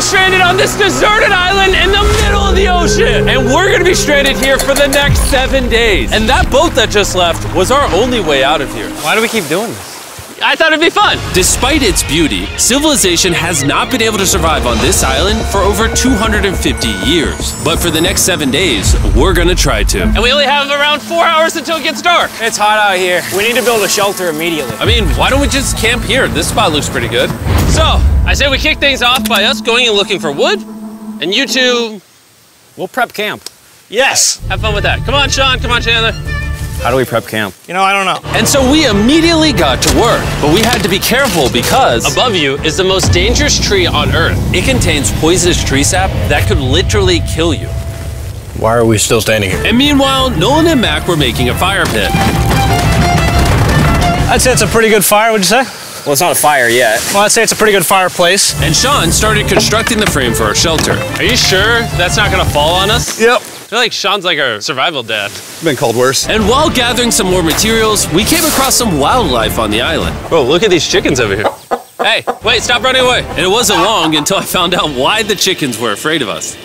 now stranded on this deserted island in the middle of the ocean. And we're gonna be stranded here for the next 7 days. And that boat that just left was our only way out of here. Why do we keep doing this? I thought it'd be fun. Despite its beauty, civilization has not been able to survive on this island for over 250 years. But for the next 7 days, we're gonna try to. And we only have around 4 hours until it gets dark. It's hot out here. We need to build a shelter immediately. I mean, why don't we just camp here? This spot looks pretty good. So, I say we kick things off by us going and looking for wood, and you two... We'll prep camp. Yes! Have fun with that. Come on, Sean. Come on, Chandler. How do we prep camp? You know, I don't know. And so we immediately got to work, but we had to be careful because above you is the most dangerous tree on Earth. It contains poisonous tree sap that could literally kill you. Why are we still standing here? And meanwhile, Nolan and Mac were making a fire pit. I'd say it's a pretty good fire, would you say? Well, it's not a fire yet. Well, I'd say it's a pretty good fireplace. And Sean started constructing the frame for our shelter. Are you sure that's not gonna fall on us? Yep. I feel like Sean's like our survival dad. Been called worse. And while gathering some more materials, we came across some wildlife on the island. Bro, look at these chickens over here. Hey, wait, stop running away. And it wasn't long until I found out why the chickens were afraid of us.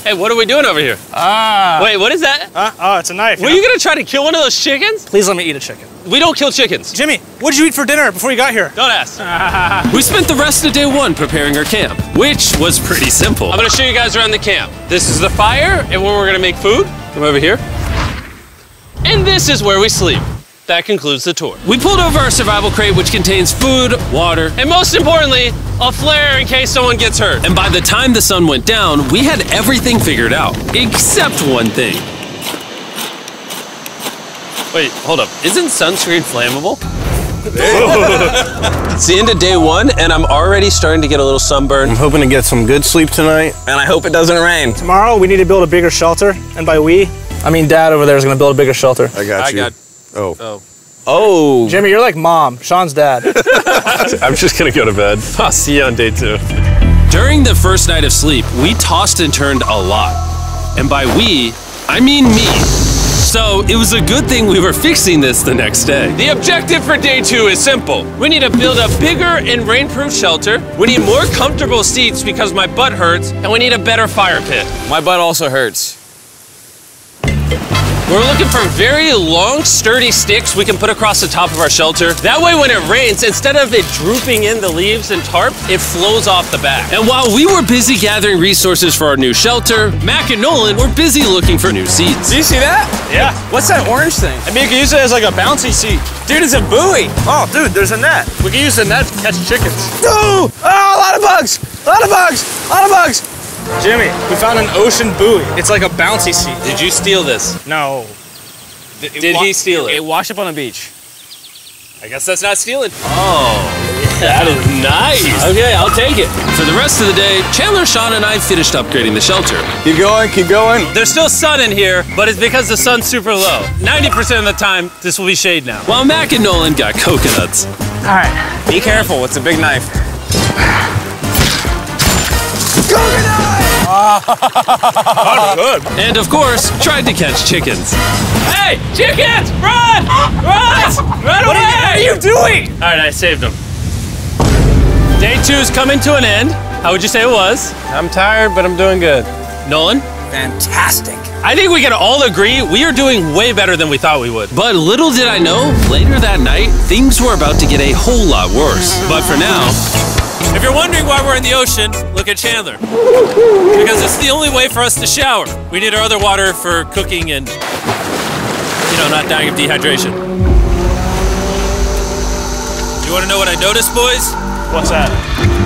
Hey, what are we doing over here? Wait, what is that? Oh, it's a knife. Were you gonna try to kill one of those chickens? Please let me eat a chicken. We don't kill chickens. Jimmy, what did you eat for dinner before you got here? Don't ask. We spent the rest of day one preparing our camp, which was pretty simple. I'm gonna show you guys around the camp. This is the fire and where we're gonna make food. Come over here. And this is where we sleep. That concludes the tour. We pulled over our survival crate, which contains food, water, and most importantly, a flare in case someone gets hurt. And by the time the sun went down, we had everything figured out, except one thing. Wait, hold up. Isn't sunscreen flammable? It's the end of day one, and I'm already starting to get a little sunburn. I'm hoping to get some good sleep tonight, and I hope it doesn't rain. Tomorrow, we need to build a bigger shelter. And by we, I mean Dad over there is gonna build a bigger shelter. I got you. Oh. Jimmy, you're like Mom. Sean's dad. I'm just gonna go to bed. I'll see you on day 2. During the first night of sleep, we tossed and turned a lot. And by we, I mean me. So it was a good thing we were fixing this the next day. The objective for day 2 is simple. We need to build a bigger and rainproof shelter. We need more comfortable seats because my butt hurts, and we need a better fire pit. My butt also hurts. We're looking for very long, sturdy sticks we can put across the top of our shelter. That way when it rains, instead of it drooping in the leaves and tarp, it flows off the back. And while we were busy gathering resources for our new shelter, Mac and Nolan were busy looking for new seats. Do you see that? Yeah. What's that orange thing? I mean, you can use it as like a bouncy seat. Dude, it's a buoy. Oh, dude, there's a net. We can use the net to catch chickens. No! Oh, a lot of bugs! A lot of bugs! A lot of bugs! Jimmy, we found an ocean buoy. It's like a bouncy seat. Did you steal this? No. Did he steal it? It washed up on the beach. I guess that's not stealing. Oh, that is nice. Okay, I'll take it. For the rest of the day, Chandler, Sean, and I finished upgrading the shelter. Keep going, keep going. There's still sun in here, but it's because the sun's super low. 90% of the time, this will be shade now. While Mac and Nolan got coconuts. All right. Be careful, it's a big knife. Good. And of course, tried to catch chickens. Hey, chickens, run! Run! Run away! What are you doing? All right, I saved them. Day 2's coming to an end. How would you say it was? I'm tired, but I'm doing good. Nolan? Fantastic. I think we can all agree we are doing way better than we thought we would. But little did I know, later that night, things were about to get a whole lot worse. But for now, if you're wondering why we're in the ocean, look at Chandler. Because it's the only way for us to shower. We need our other water for cooking and, you know, not dying of dehydration. You want to know what I noticed, boys? What's that?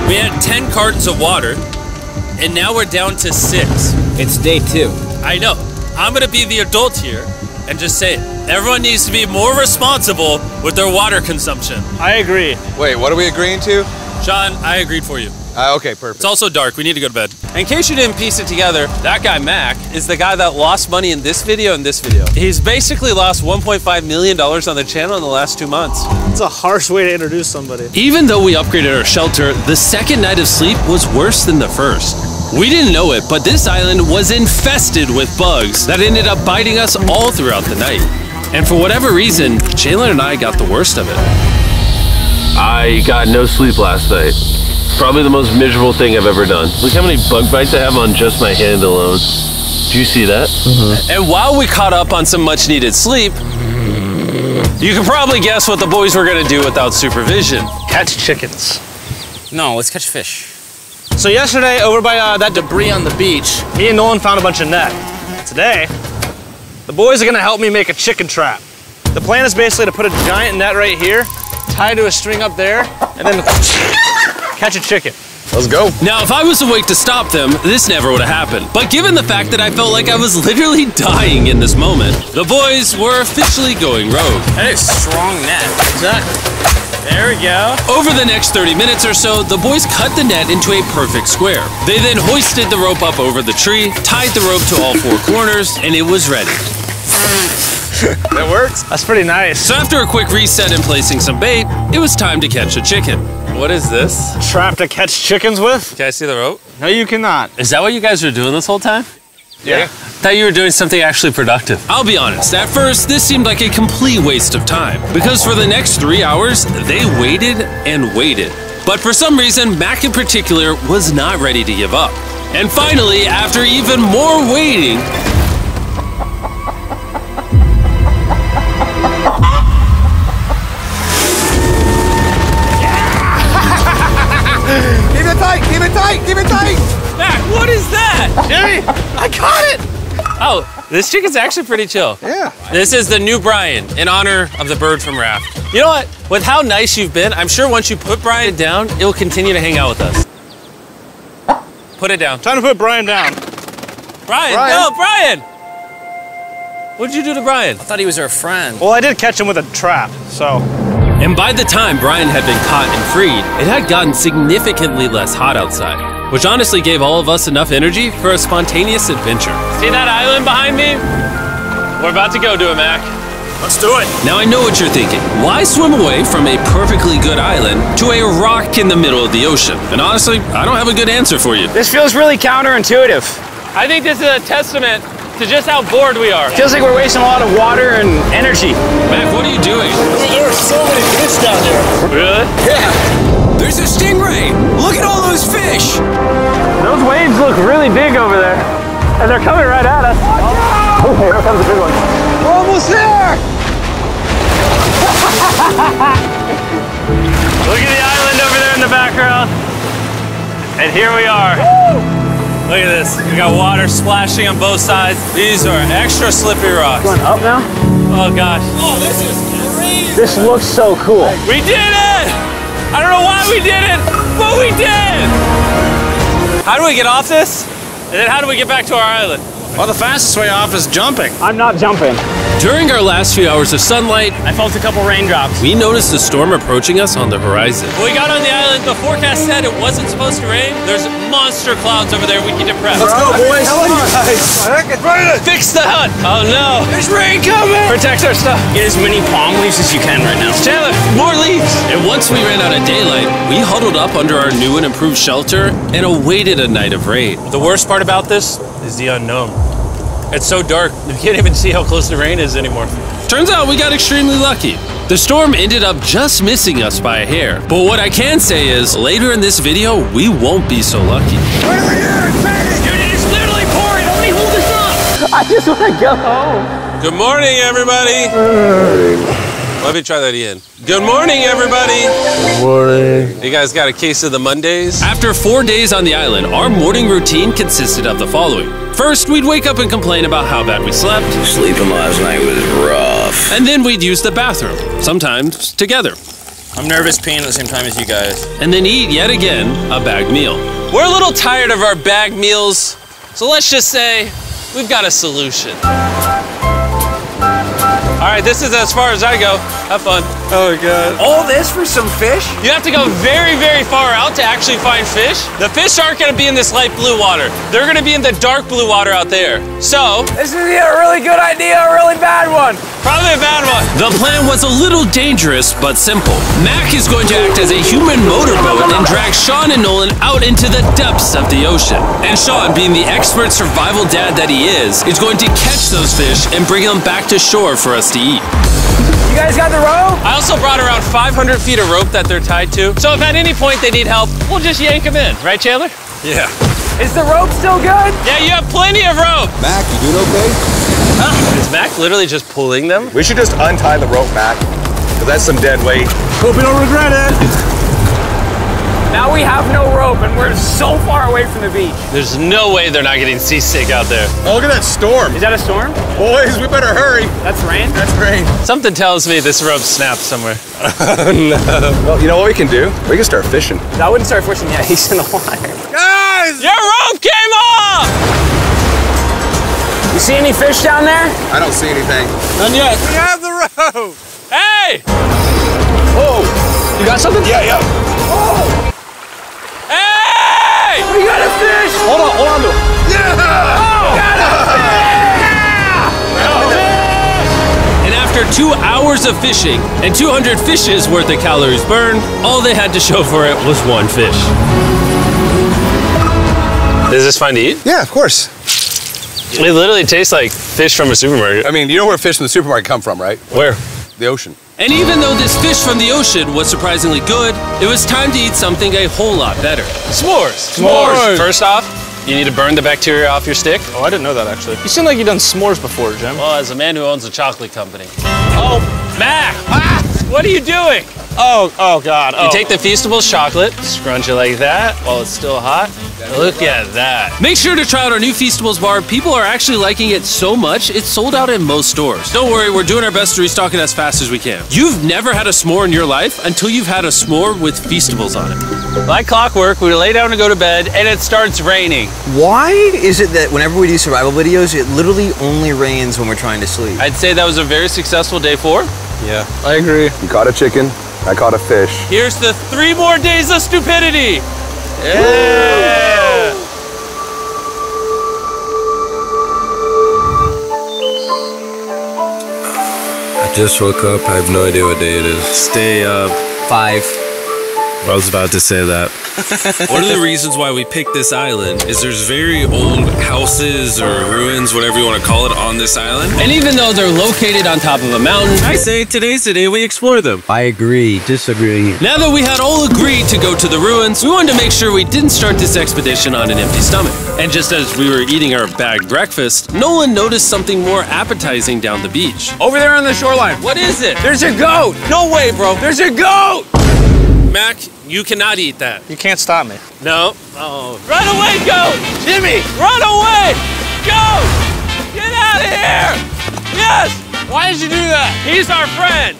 We had 10 cartons of water, and now we're down to 6. It's day 2. I know. I'm gonna be the adult here and just say it. Everyone needs to be more responsible with their water consumption. I agree. Wait, what are we agreeing to? Sean, I agreed for you. Okay, perfect. It's also dark. We need to go to bed. In case you didn't piece it together, that guy Mac is the guy that lost money in this video and this video. He's basically lost $1.5 million on the channel in the last 2 months. It's a harsh way to introduce somebody. even though we upgraded our shelter, the second night of sleep was worse than the first. We didn't know it, but this island was infested with bugs that ended up biting us all throughout the night. And for whatever reason, Chandler and I got the worst of it. I got no sleep last night. Probably the most miserable thing I've ever done. Look how many bug bites I have on just my hand alone. Do you see that? And while we caught up on some much needed sleep, you can probably guess what the boys were gonna do without supervision. Catch chickens. No, let's catch fish. So yesterday, over by that debris on the beach, me and Nolan found a bunch of net. Today, the boys are gonna help me make a chicken trap. The plan is basically to put a giant net right here, tie to a string up there, and then catch a chicken. Let's go. Now, if I was awake to stop them, this never would have happened. But given the fact that I felt like I was literally dying in this moment, the boys were officially going rogue. That is strong net. Exactly. There we go. Over the next 30 minutes or so, the boys cut the net into a perfect square. They then hoisted the rope up over the tree, tied the rope to all four corners, and it was ready. That works. That's pretty nice. So after a quick reset and placing some bait, it was time to catch a chicken. What is this? Trap to catch chickens with? Can I see the rope? No, you cannot. Is that what you guys were doing this whole time? Yeah. I thought you were doing something actually productive. I'll be honest, at first, this seemed like a complete waste of time. Because for the next 3 hours, they waited and waited. But for some reason, Mac in particular was not ready to give up. And finally, after even more waiting, Keep it tight, keep it tight, keep it tight. Mac, what is that? Jimmy, I caught it. Oh, this chicken's actually pretty chill. Yeah. This is the new Brian in honor of the bird from Raft. You know what? With how nice you've been, I'm sure once you put Brian down, it will continue to hang out with us. Put it down. Time to put Brian down. Brian, no, Brian! What'd you do to Brian? I thought he was our friend. Well, I did catch him with a trap, so. and by the time Brian had been caught and freed, it had gotten significantly less hot outside, which honestly gave all of us enough energy for a spontaneous adventure. See that island behind me? We're about to go to it, Mac. Let's do it. Now I know what you're thinking. Why swim away from a perfectly good island to a rock in the middle of the ocean? And honestly, I don't have a good answer for you. This feels really counterintuitive. I think this is a testament to just how bored we are. Feels like we're wasting a lot of water and energy. Mac, what are you doing? There are so many fish down there. Really? Yeah. There's a stingray. Look at all those fish. Those waves look really big over there. And they're coming right at us. Oh, here comes a big one. We're almost there. Look at the island over there in the background. And here we are. Look at this. We got water splashing on both sides. These are extra slippery rocks. Going up now? Oh gosh. Oh, this is crazy. This looks so cool. We did it! I don't know why we did it, but we did! How do we get off this? And then how do we get back to our island? Well, the fastest way off is jumping. I'm not jumping. During our last few hours of sunlight, I felt a couple raindrops. we noticed a storm approaching us on the horizon. When we got on the island, the forecast said it wasn't supposed to rain. There's monster clouds over there we need to prep. Let's go, boys. Fix the hut! Oh no! There's rain coming. Protect our stuff. Get as many palm leaves as you can right now. Chandler, more leaves! And once we ran out of daylight, we huddled up under our new and improved shelter and awaited a night of rain. The worst part about this is the unknown. It's so dark, you can't even see how close the rain is anymore. Turns out we got extremely lucky. The storm ended up just missing us by a hair. But what I can say is, later in this video, we won't be so lucky. Dude, it is literally pouring! Let me hold this up! I just want to go home. Good morning, everybody! Let me try that again. Good morning, everybody! Good morning. You guys got a case of the Mondays? After 4 days on the island, our morning routine consisted of the following. First, we'd wake up and complain about how bad we slept. Sleeping last night was rough. And then we'd use the bathroom, sometimes together. I'm nervous peeing at the same time as you guys. And then eat, yet again, a bagged meal. We're a little tired of our bagged meals, so let's just say we've got a solution. All right, this is as far as I go. Have fun. Oh, God. All this for some fish? You have to go very, very far out to actually find fish. The fish aren't gonna be in this light blue water. They're gonna be in the dark blue water out there. So, This is either a really good idea or a really bad one. probably a bad one. The plan was a little dangerous, but simple. Mac is going to act as a human motorboat and drag Sean and Nolan out into the depths of the ocean. And Sean, being the expert survival dad that he is going to catch those fish and bring them back to shore for us to eat. You guys got the the rope? I also brought around 500 feet of rope that they're tied to. So if at any point they need help, we'll just yank them in. Right, Chandler? Yeah. Is the rope still good? Yeah, you have plenty of rope. Mac, you doing okay? Is Mac literally just pulling them? We should just untie the rope, Mac, because that's some dead weight. Hope you don't regret it. Now we have no rope and we're so far away from the beach. There's no way they're not getting seasick out there. Oh, look at that storm. Is that a storm? Boys, we better hurry. That's rain? That's rain. Something tells me this rope snapped somewhere. No. Well, you know what we can do? We can start fishing. I wouldn't start fishing yet. He's in the water. Guys! Your rope came off! You see any fish down there? I don't see anything. None yet. We have the rope. Hey! Whoa. You got something? Yeah. Oh! Hey! We got a fish! Hold on to it. Yeah! Oh! Got a fish! And after 2 hours of fishing and 200 fishes worth of calories burned, all they had to show for it was one fish. Is this fine to eat? Yeah, of course. It literally tastes like fish from a supermarket. I mean, you know where fish from the supermarket come from, right? Where? The ocean. And even though this fish from the ocean was surprisingly good, it was time to eat something a whole lot better. S'mores. S'mores. First off, you need to burn the bacteria off your stick. Oh, I didn't know that actually. You seem like you've done s'mores before, Jim. Well, as a man who owns a chocolate company. Oh, Mac! Ah! What are you doing? Oh God. You take the Feastables chocolate, scrunch it like that while it's still hot. Look at that. Make sure to try out our new Feastables bar. People are actually liking it so much, it's sold out in most stores. Don't worry, we're doing our best to restock it as fast as we can. You've never had a s'more in your life until you've had a s'more with Feastables on it. Like clockwork, we lay down to go to bed and it starts raining. Why is it that whenever we do survival videos, it literally only rains when we're trying to sleep? I'd say that was a very successful day 4. Yeah, I agree. You caught a chicken. I caught a fish. Here's the 3 more days of stupidity. Yeah. I just woke up. I have no idea what day it is. Stay up. 5. I was about to say that. One of the reasons why we picked this island is there's very old houses or ruins, whatever you want to call it, on this island. And even though they're located on top of a mountain, I say today's the day we explore them. I agree. Disagree. Now that we had all agreed to go to the ruins, we wanted to make sure we didn't start this expedition on an empty stomach. And just as we were eating our bagged breakfast, Nolan noticed something more appetizing down the beach. Over there on the shoreline. What is it? There's a goat. No way, bro. There's a goat. Mac, you cannot eat that. You can't stop me. No. Oh. Run away, goat! Jimmy. Run away! Goat! Get out of here! Yes! Why did you do that? He's our friend!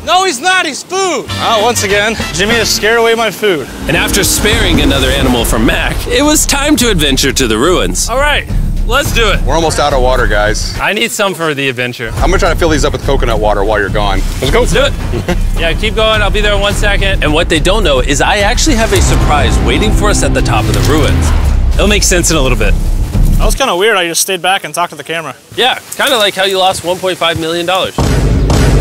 No, he's not. He's food. Oh, once again, Jimmy has scared away my food. And after sparing another animal from Mac, it was time to adventure to the ruins. All right, let's do it. We're almost out of water, guys. I need some for the adventure. I'm gonna try to fill these up with coconut water while you're gone. Let's go. Let's do it. Yeah, keep going. I'll be there in 1 second. And what they don't know is I actually have a surprise waiting for us at the top of the ruins. It'll make sense in a little bit. That was kind of weird. I just stayed back and talked to the camera. Yeah, kind of like how you lost $1.5 million.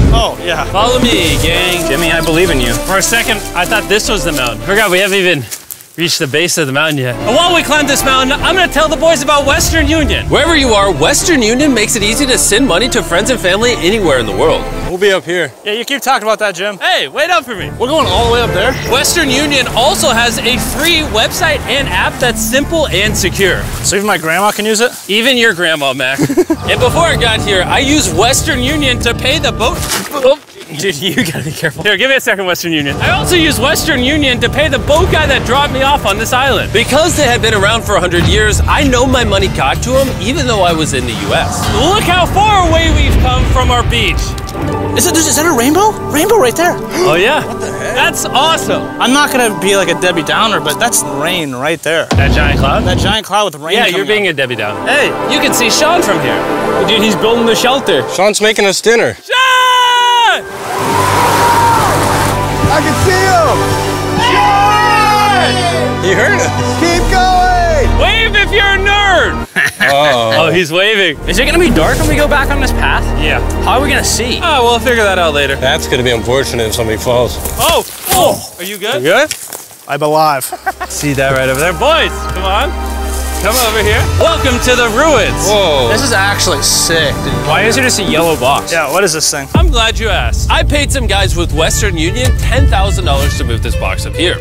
Oh, yeah. Follow me, gang. Jimmy, I believe in you. For a second, I thought this was the mountain. Forgot we haven't even reached the base of the mountain yet. And while we climb this mountain, I'm gonna tell the boys about Western Union. Wherever you are, Western Union makes it easy to send money to friends and family anywhere in the world. We'll be up here. Yeah, you keep talking about that, Jim. Hey, wait up for me. We're going all the way up there? Western Union also has a free website and app that's simple and secure. So even my grandma can use it? Even your grandma, Mac. And before I got here, I used Western Union to pay the boat. Oh, dude, you gotta be careful. Here, give me a second, Western Union. I also used Western Union to pay the boat guy that dropped me off on this island. Because they had been around for 100 years, I know my money got to them even though I was in the US. Look how far away we've come from our beach. Is that a rainbow? Rainbow right there. Oh yeah? What the heck? That's awesome. I'm not gonna be like a Debbie Downer, but that's rain right there. That giant cloud? That giant cloud with rain. Yeah, you're being a Debbie Downer. Hey, you can see Sean from here. Dude, he's building the shelter. Sean's making us dinner. Sean! I can see him! Sean! He heard us. Keep going! Wave if you're a nerd! Oh, he's waving. Is it gonna be dark when we go back on this path? Yeah. How are we gonna see? Oh, we'll figure that out later. That's gonna be unfortunate if somebody falls. Oh! Oh! Are you good? You good? I'm alive. See that right over there? Boys, come on. Come over here. Welcome to the ruins. Whoa. This is actually sick, dude. Why is it just a yellow box? Yeah, what is this thing? I'm glad you asked. I paid some guys with Western Union $10,000 to move this box up here.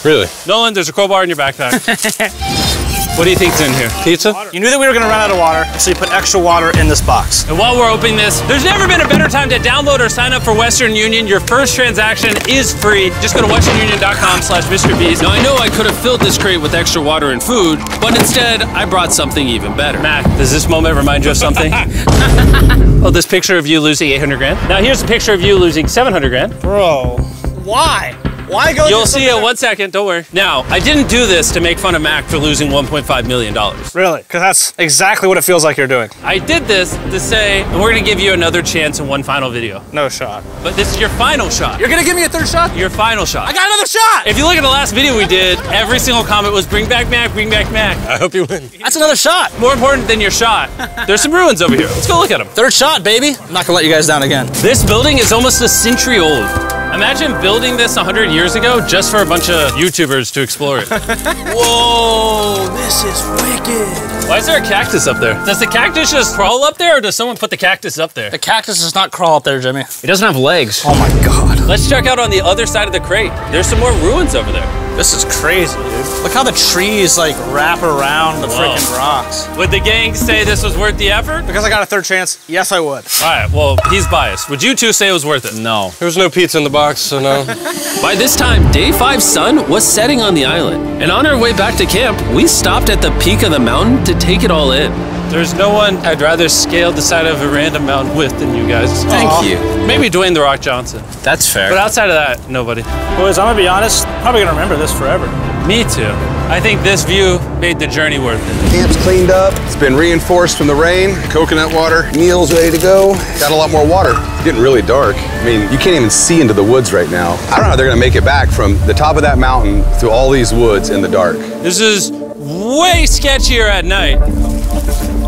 Really? Nolan, there's a crowbar in your backpack. What do you think's in here? Pizza? You knew that we were gonna run out of water, so you put extra water in this box. And while we're opening this, there's never been a better time to download or sign up for Western Union. Your first transaction is free. Just go to westernunion.com/MrBeast. Now I know I could have filled this crate with extra water and food, but instead I brought something even better. Mac, does this moment remind you of something? Oh, this picture of you losing 800 grand? Now here's a picture of you losing 700 grand. Bro, why? Why go? You'll see it 1 second, don't worry. Now, I didn't do this to make fun of Mac for losing $1.5 million. Really? Because that's exactly what it feels like you're doing. I did this to say, we're gonna give you another chance in one final video. No shot. But this is your final shot. You're gonna give me a third shot? Your final shot. I got another shot! If you look at the last video we did, every single comment was bring back Mac, bring back Mac. I hope you win. That's another shot. More important than your shot, there's some ruins over here. Let's go look at them. Third shot, baby. I'm not gonna let you guys down again. This building is almost a century old. Imagine building this 100 years ago just for a bunch of YouTubers to explore it. Whoa, this is wicked. Why is there a cactus up there? Does the cactus just crawl up there or does someone put the cactus up there? The cactus does not crawl up there, Jimmy. It doesn't have legs. Oh my God. Let's check out on the other side of the crate. There's some more ruins over there. This is crazy, dude. Look how the trees like wrap around the freaking rocks. Would the gang say this was worth the effort? Because I got a third chance, yes I would. All right, well, he's biased. Would you two say it was worth it? No. There was no pizza in the box, so no. By this time, day 5's sun was setting on the island. And on our way back to camp, we stopped at the peak of the mountain to take it all in. There's no one I'd rather scale the side of a random mountain with than you guys. Thank you. Maybe Dwayne The Rock Johnson. That's fair. But outside of that, nobody. Boys, I'm gonna be honest, probably gonna remember this forever. Me too. I think this view made the journey worth it. Camp's cleaned up. It's been reinforced from the rain. Coconut water. Meal's ready to go. Got a lot more water. It's getting really dark. I mean, you can't even see into the woods right now. I don't know how they're gonna make it back from the top of that mountain through all these woods in the dark. This is way sketchier at night.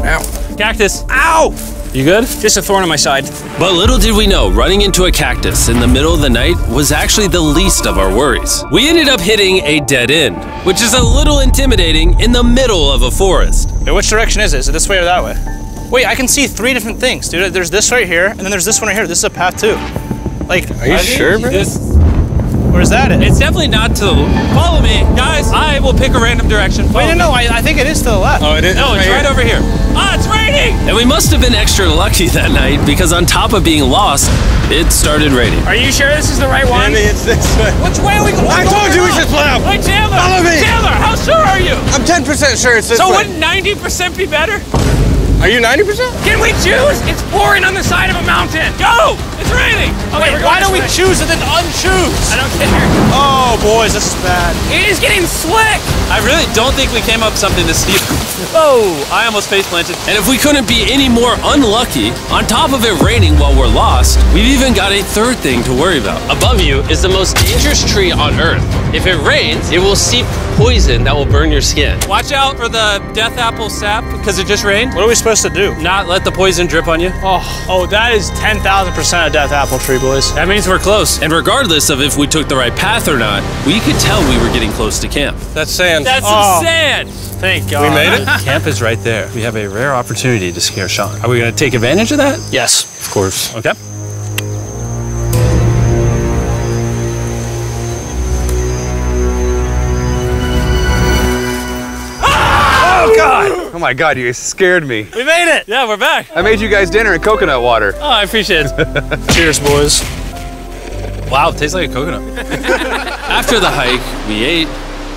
Ow. Cactus. Ow! You good? Just a thorn on my side. But little did we know, running into a cactus in the middle of the night was actually the least of our worries. We ended up hitting a dead end, which is a little intimidating in the middle of a forest. Wait, which direction is it? Is it this way or that way? Wait, I can see 3 different things, dude. There's this right here, and then there's this one right here. This is a path too. Like, Are you sure, bro? Where's that at? It's definitely not to the... Follow me, guys. I will pick a random direction. Wait, no, I think it is to the left. Oh, it is? No, it's right over here. Ah, it's raining! And we must have been extra lucky that night because on top of being lost, it started raining. Are you sure this is the right one? It's this way. Which way are we going? I told you we should split up. Wait, Chandler! Follow me. Chandler, how sure are you? I'm 10% sure it's this So way. wouldn't 90% be better? Are you 90%? Can we choose? It's pouring on the side of a mountain. Go! It's raining! Okay, Wait, why don't we choose and then unchoose? I don't care. Oh, boys, this is bad. It is getting slick! I really don't think we came up with something this steep. Oh, I almost face planted. And if we couldn't be any more unlucky, on top of it raining while we're lost, we've even got a third thing to worry about. Above you is the most dangerous tree on Earth. If it rains, it will seep poison that will burn your skin. Watch out for the death apple sap because it just rained. What are we supposed to do? Not let the poison drip on you. Oh, that is 10,000% a death apple tree, boys. That means we're close. And regardless of if we took the right path or not, we could tell we were getting close to camp. That's sand. That's some sand. Thank God. We made it? Camp is right there. We have a rare opportunity to scare Sean. Are we going to take advantage of that? Yes. Of course. Okay. Oh my God, you guys scared me. We made it. Yeah, we're back. I made you guys dinner and coconut water. Oh, I appreciate it. Cheers, boys. Wow, it tastes like a coconut. After the hike, we ate,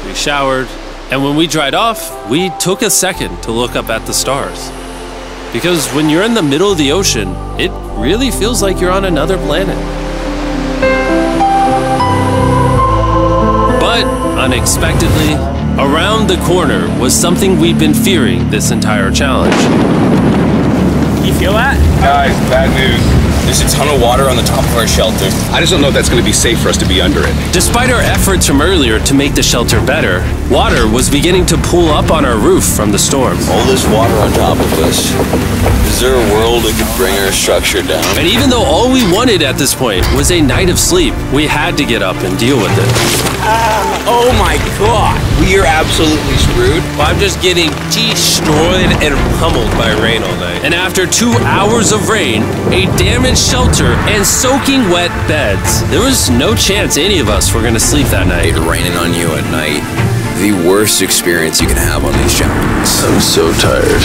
we showered, and when we dried off, we took a second to look up at the stars. Because when you're in the middle of the ocean, it really feels like you're on another planet. But unexpectedly, around the corner was something we've been fearing this entire challenge. You feel that? Guys, bad news. There's a ton of water on the top of our shelter. I just don't know if that's going to be safe for us to be under it. Despite our efforts from earlier to make the shelter better, water was beginning to pool up on our roof from the storm. All this water on top of us. Is there a world that could bring our structure down? And even though all we wanted at this point was a night of sleep, we had to get up and deal with it. Oh my God. We are absolutely screwed. I'm just getting destroyed and pummeled by rain all night. And after 2 hours of rain, a damaged shelter, and soaking wet beds, there was no chance any of us were going to sleep that night. Raining on you at night. The worst experience you can have on these challenges. I'm so tired.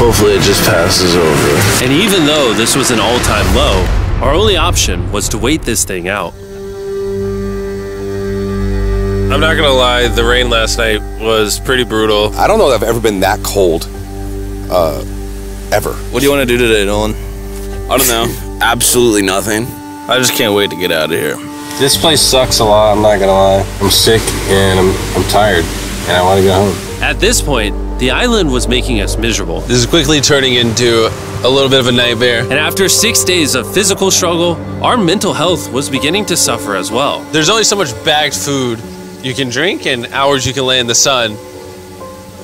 Hopefully it just passes over. And even though this was an all-time low, our only option was to wait this thing out. I'm not gonna lie, the rain last night was pretty brutal. I don't know that I've ever been that cold, ever. What do you want to do today, Nolan? I don't know. Absolutely nothing. I just can't wait to get out of here. This place sucks a lot, I'm not gonna lie. I'm sick and I'm tired and I wanna go home. At this point, the island was making us miserable. This is quickly turning into a little bit of a nightmare. And after 6 days of physical struggle, our mental health was beginning to suffer as well. There's only so much bagged food you can drink and hours you can lay in the sun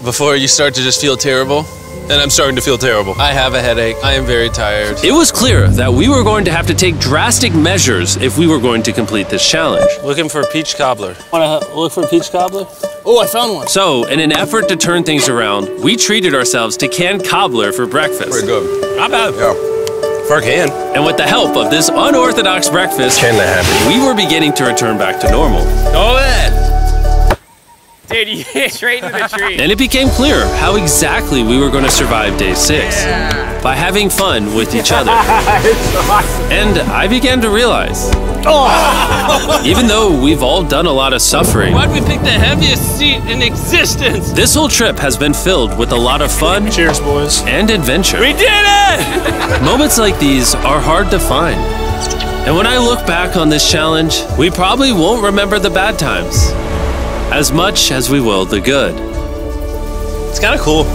before you start to just feel terrible. And I'm starting to feel terrible. I have a headache. I am very tired. It was clear that we were going to have to take drastic measures if we were going to complete this challenge. Looking for a peach cobbler. Wanna look for a peach cobbler? Oh, I found one. So, in an effort to turn things around, we treated ourselves to canned cobbler for breakfast. Pretty good. Not bad. Yeah. For a can. And with the help of this unorthodox breakfast, Kinda happy. we were beginning to return back to normal. Go ahead. Dude, you hit straight into the tree. And it became clear how exactly we were going to survive day 6. By having fun with each other. And I began to realize, even though we've all done a lot of suffering, Why'd we pick the heaviest seat in existence? this whole trip has been filled with a lot of fun. Cheers, boys. And adventure. We did it! Moments like these are hard to find. And when I look back on this challenge, we probably won't remember the bad times as much as we will the good. It's kind of cool.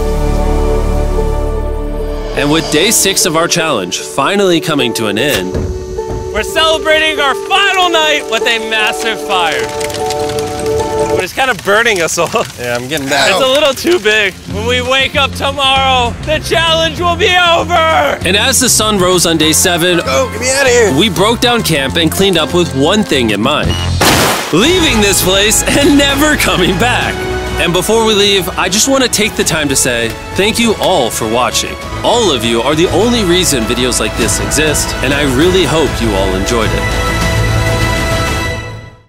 And with day 6 of our challenge finally coming to an end, We're celebrating our final night with a massive fire. But it's kind of burning us all. Yeah, I'm getting that. It's a little too big. When we wake up tomorrow, the challenge will be over. and as the sun rose on day 7, Get me out of here. we broke down camp and cleaned up with one thing in mind: leaving this place and never coming back. And before we leave, I just want to take the time to say thank you all for watching. All of you are the only reason videos like this exist, and I really hope you all enjoyed it.